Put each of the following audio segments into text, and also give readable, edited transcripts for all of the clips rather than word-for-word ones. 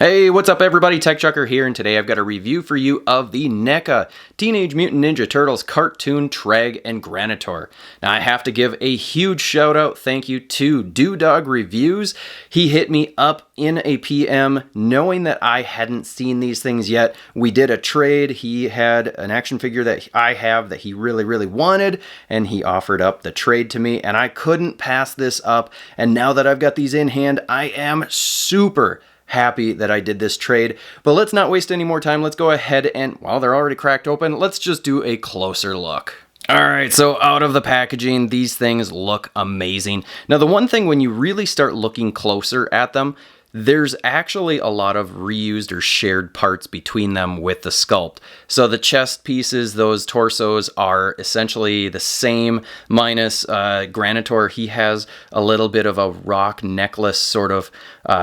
Hey, what's up everybody? TechChucker here, and today I've got a review for you of the NECA Teenage Mutant Ninja Turtles cartoon TRAGG and GRANITOR. Now I have to give a huge shout out thank you to Dog Reviews. He hit me up in a PM knowing that I hadn't seen these things yet. We did a trade. He had an action figure that I have that he really wanted, and he offered up the trade to me, and I couldn't pass this up. And now that I've got these in hand, I am super happy that I did this trade. But let's not waste any more time. Let's go ahead and, while they're already cracked open, let's just do a closer look. Alright, so out of the packaging, these things look amazing. Now the one thing when you really start looking closer at them, there's actually a lot of reused or shared parts between them with the sculpt. So the chest pieces, those torsos are essentially the same, minus GRANITOR. He has a little bit of a rock necklace sort of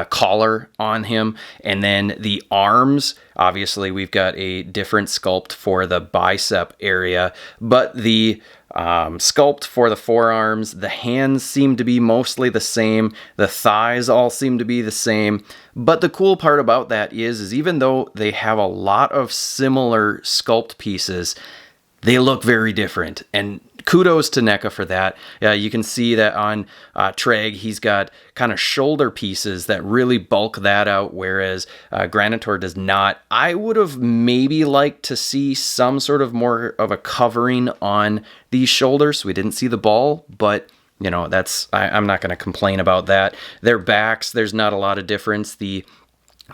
collar on him. And then the arms, obviously we've got a different sculpt for the bicep area, but the sculpt for the forearms, the hands seem to be mostly the same, the thighs all seem to be the same. But the cool part about that is even though they have a lot of similar sculpt pieces, they look very different, and kudos to NECA for that. You can see that on TRAGG, he's got kind of shoulder pieces that really bulk that out, whereas GRANITOR does not. I would have maybe liked to see some sort of more of a covering on these shoulders. We didn't see the ball, but you know, I'm not going to complain about that. Their backs, there's not a lot of difference. The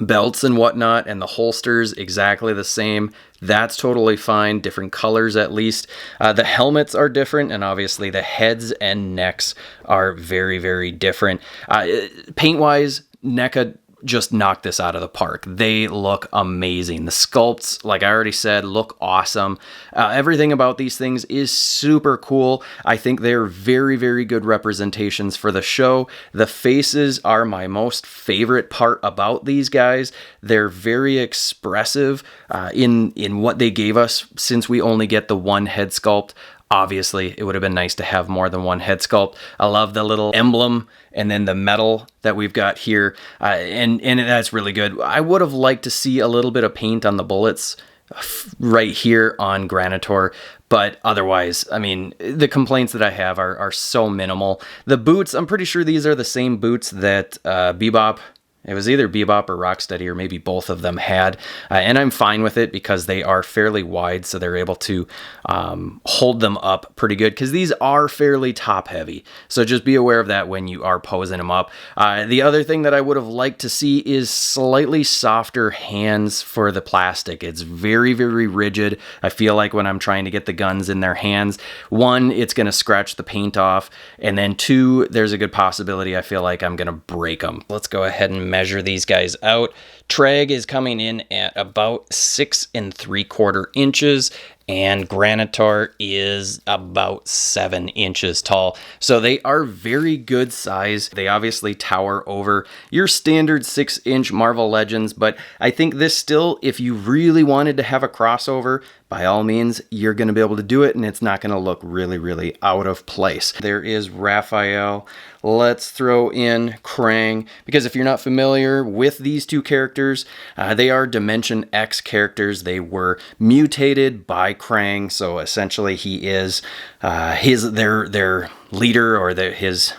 belts and whatnot and the holsters exactly the same. That's totally fine. Different colors at least. The helmets are different, and obviously the heads and necks are very different. Paint wise, NECA just knocked this out of the park. They look amazing. The sculpts, like I already said, look awesome. Everything about these things is super cool. I think they're very good representations for the show. The faces are my most favorite part about these guys. They're very expressive in what they gave us, since we only get the one head sculpt. Obviously, it would have been nice to have more than one head sculpt. I love the little emblem and then the metal that we've got here, and that's really good. I would have liked to see a little bit of paint on the bullets right here on GRANITOR, but otherwise, I mean, the complaints that I have are so minimal. The boots, I'm pretty sure these are the same boots that Bebop, it was either Bebop or Rocksteady, or maybe both of them had, and I'm fine with it because they are fairly wide, so they're able to hold them up pretty good, because these are fairly top heavy, so just be aware of that when you are posing them up. The other thing that I would have liked to see is slightly softer hands for the plastic. It's very rigid. I feel like when I'm trying to get the guns in their hands, one, it's going to scratch the paint off, and then two, there's a good possibility I feel like I'm going to break them. Let's go ahead and measure these guys out. TRAGG is coming in at about 6 3/4 inches, and GRANITOR is about 7 inches tall. So they are very good size. They obviously tower over your standard 6-inch Marvel Legends, but I think this still, if you really wanted to have a crossover, by all means, you're going to be able to do it, and it's not going to look really out of place. There is Raphael. Let's throw in Krang, because if you're not familiar with these two characters, they are Dimension X characters. They were mutated by Krang, so essentially he is their leader, or his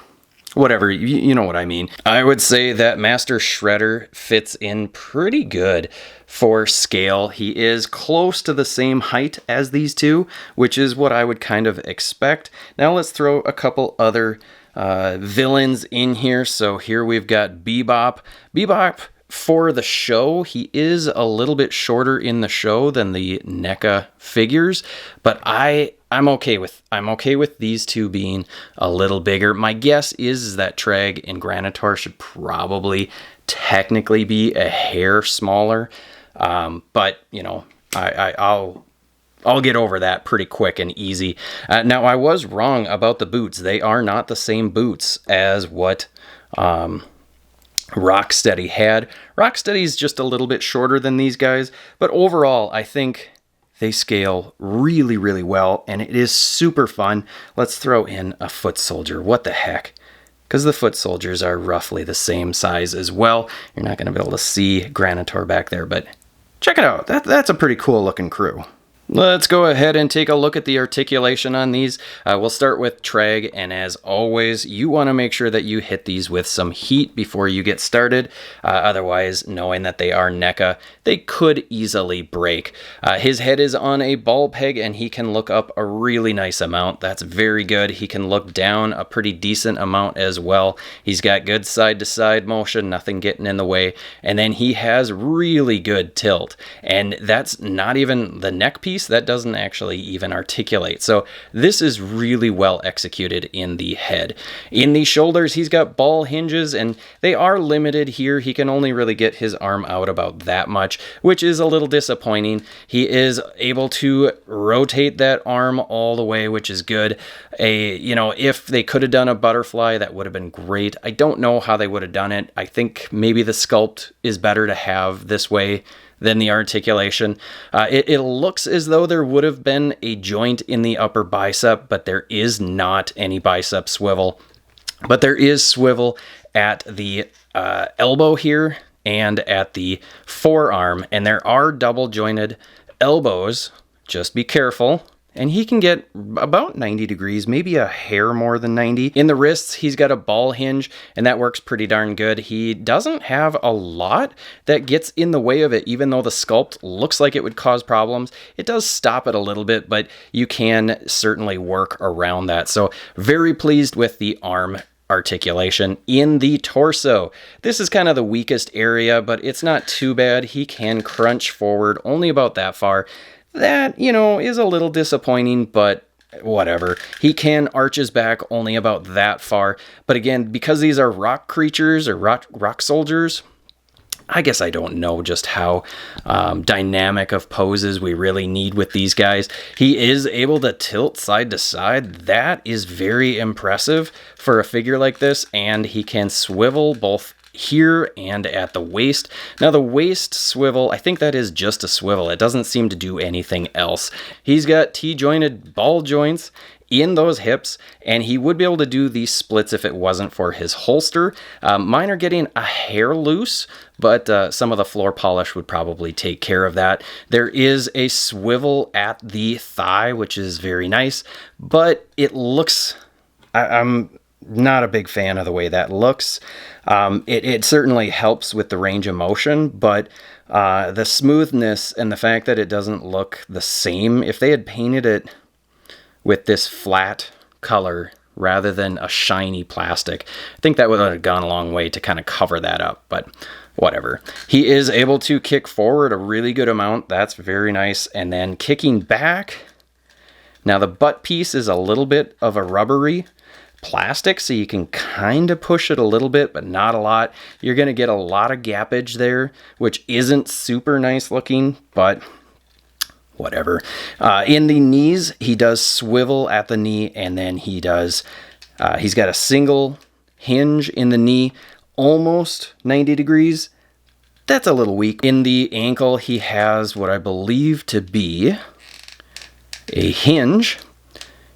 whatever, you know what I mean. I would say that Master Shredder fits in pretty good for scale. He is close to the same height as these two, which is what I would kind of expect. Now let's throw a couple other villains in here. So here we've got Bebop. Bebop, for the show, he is a little bit shorter in the show than the NECA figures, but I'm okay with these two being a little bigger. My guess is that TRAGG and GRANITOR should probably technically be a hair smaller, but you know, I'll get over that pretty quick and easy. Now I was wrong about the boots. They are not the same boots as what Rocksteady had. Rocksteady's just a little bit shorter than these guys, but overall I think they scale really well, and it is super fun. Let's throw in a foot soldier. What the heck? because the foot soldiers are roughly the same size as well. You're not going to be able to see Granitor back there, but check it out. That's a pretty cool looking crew. Let's go ahead and take a look at the articulation on these. We'll start with Trag, and as always, you want to make sure that you hit these with some heat before you get started. Otherwise, knowing that they are NECA, they could easily break. His head is on a ball peg, and he can look up a really nice amount. That's very good. He can look down a pretty decent amount as well. He's got good side-to-side motion, nothing getting in the way, and then he has really good tilt. And that's not even the neck piece. That doesn't actually even articulate. So this is really well executed in the head. In the shoulders, he's got ball hinges, and they are limited here. He can only really get his arm out about that much, which is a little disappointing. He is able to rotate that arm all the way, which is good. If they could have done a butterfly, that would have been great. I don't know how they would have done it. I think maybe the sculpt is better to have this way than the articulation. It looks as though there would have been a joint in the upper bicep, but there is not any bicep swivel. But there is swivel at the elbow here and at the forearm, and there are double jointed elbows. Just be careful. And he can get about 90 degrees, maybe a hair more than 90. In the wrists, he's got a ball hinge, and that works pretty darn good. He doesn't have a lot that gets in the way of it, even though the sculpt looks like it would cause problems. It does stop it a little bit, but you can certainly work around that. So very pleased with the arm articulation. In the torso, this is kind of the weakest area, but it's not too bad. He can crunch forward only about that far. That, is a little disappointing, but whatever. He can arch his back only about that far. But again, because these are rock creatures or rock soldiers, I guess I don't know just how dynamic of poses we really need with these guys. He is able to tilt side to side. That is very impressive for a figure like this. And he can swivel both here and at the waist. Now the waist swivel, I think that is just a swivel. It doesn't seem to do anything else. He's got T-jointed ball joints in those hips, and he would be able to do these splits if it wasn't for his holster. Mine are getting a hair loose, but some of the floor polish would probably take care of that. There is a swivel at the thigh, which is very nice, but it looks... I'm not a big fan of the way that looks. It certainly helps with the range of motion, but the smoothness and the fact that it doesn't look the same, if they had painted it with this flat color rather than a shiny plastic, I think that would have gone a long way to kind of cover that up, but whatever. He is able to kick forward a really good amount. That's very nice. And then kicking back. Now the butt piece is a little bit of a rubbery plastic, so you can kind of push it a little bit, but not a lot. You're going to get a lot of gappage there, which isn't super nice looking, but whatever. In the knees, he does swivel at the knee, and then he's got a single hinge in the knee, almost 90 degrees. That's a little weak. In the ankle, he has what I believe to be a hinge.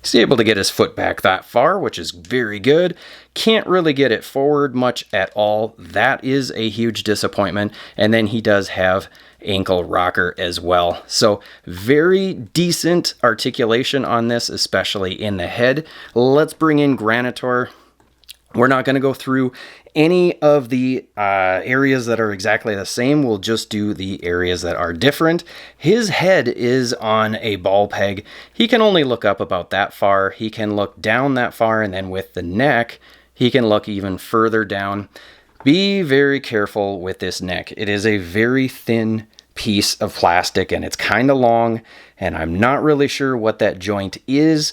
He's able to get his foot back that far, which is very good. Can't really get it forward much at all. That is a huge disappointment. And then he does have ankle rocker as well. So very decent articulation on this, especially in the head. Let's bring in Granitor. We're not going to go through any of the areas that are exactly the same. We'll just do the areas that are different. His head is on a ball peg. He can only look up about that far. He can look down that far, and then with the neck, he can look even further down. Be very careful with this neck. It is a very thin piece of plastic, and it's kind of long, and I'm not really sure what that joint is.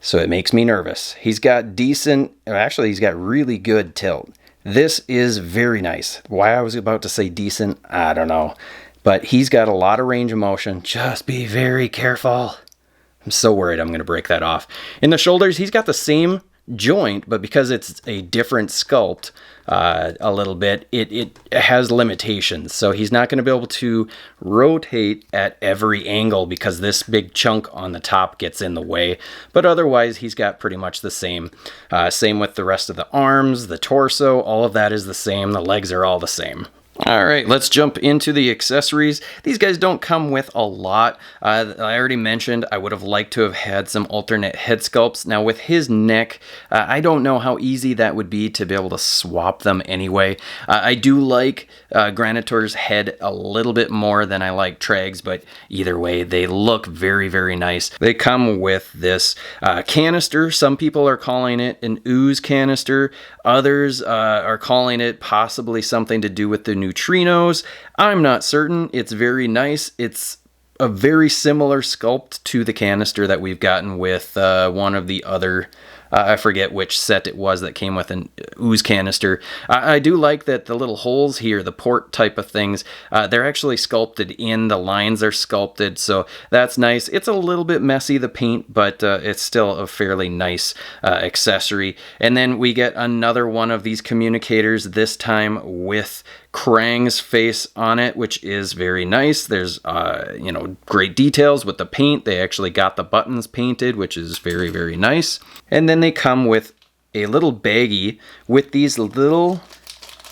So it makes me nervous. He's got he's got really good tilt. This is very nice. Why I was about to say decent, I don't know. But he's got a lot of range of motion. Just be very careful. I'm so worried I'm going to break that off. In the shoulders, he's got the same joint, but because it's a different sculpt a little bit, it has limitations. So he's not going to be able to rotate at every angle because this big chunk on the top gets in the way. But otherwise, he's got pretty much the same. Same with the rest of the arms, the torso, all of that is the same. The legs are all the same. All right, let's jump into the accessories. These guys don't come with a lot. I already mentioned I would have liked to have had some alternate head sculpts. Now with his neck, I don't know how easy that would be to be able to swap them anyway. I do like Granitor's head a little bit more than I like Tragg's, but either way, they look very, very nice. They come with this canister. Some people are calling it an ooze canister. Others are calling it possibly something to do with the neutrinos. I'm not certain. It's very nice. It's a very similar sculpt to the canister that we've gotten with one of the other, I forget which set it was that came with an ooze canister. I do like that the little holes here, the port type of things, they're actually sculpted in. The lines are sculpted, so that's nice. It's a little bit messy, the paint, but it's still a fairly nice accessory. And then we get another one of these communicators, this time with Krang's face on it, which is very nice. There's you know, great details with the paint. They actually got the buttons painted, which is very, very nice. And then they come with a little baggie with these little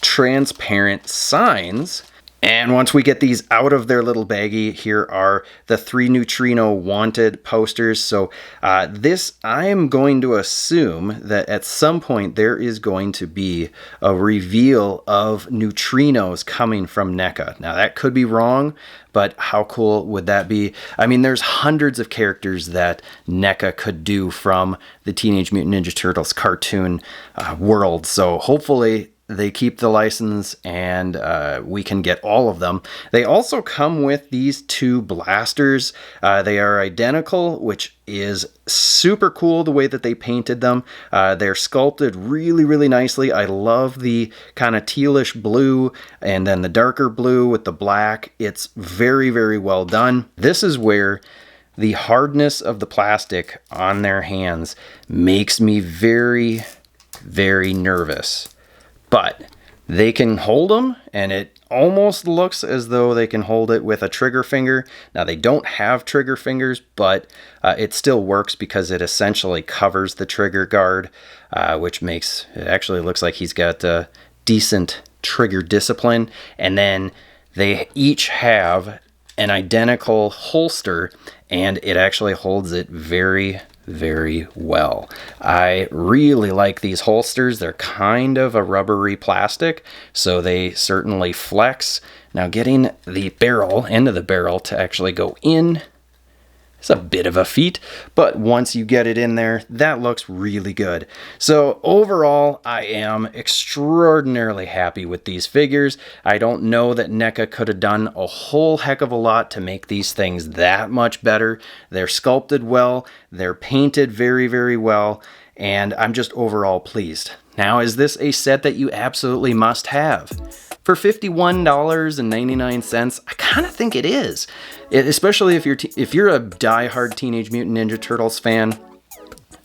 transparent signs. And once we get these out of their little baggie, here are the 3 neutrino wanted posters. So this, I am going to assume that at some point there is going to be a reveal of neutrinos coming from NECA. Now that could be wrong, but how cool would that be? I mean, there's hundreds of characters that NECA could do from the Teenage Mutant Ninja Turtles cartoon world. So hopefully they keep the license and we can get all of them. They also come with these 2 blasters. They are identical, which is super cool the way that they painted them. They're sculpted really, really nicely. I love the kind of tealish blue and then the darker blue with the black. It's very, very well done. This is where the hardness of the plastic on their hands makes me very, very nervous. But they can hold them, and it almost looks as though they can hold it with a trigger finger. Now, they don't have trigger fingers, but it still works because it essentially covers the trigger guard, which makes it actually looks like he's got decent trigger discipline. And then they each have an identical holster, and it actually holds it very, very well. I really like these holsters. They're kind of a rubbery plastic, so they certainly flex. Now getting the barrel, end of the barrel, to actually go in, it's a bit of a feat, but once you get it in there, that looks really good. So overall, I am extraordinarily happy with these figures. I don't know that NECA could have done a whole heck of a lot to make these things that much better. They're sculpted well, they're painted very, very well, and I'm just overall pleased. Now, is this a set that you absolutely must have? For $51.99, I kind of think it is. Especially if you're a die-hard Teenage Mutant Ninja Turtles fan,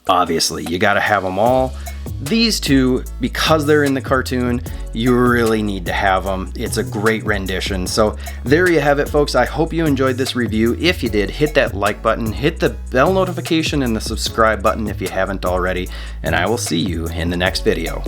obviously you gotta have them all. These 2, because they're in the cartoon, you really need to have them. It's a great rendition. So there you have it, folks. I hope you enjoyed this review. If you did, hit that like button, hit the bell notification and the subscribe button if you haven't already, and I will see you in the next video.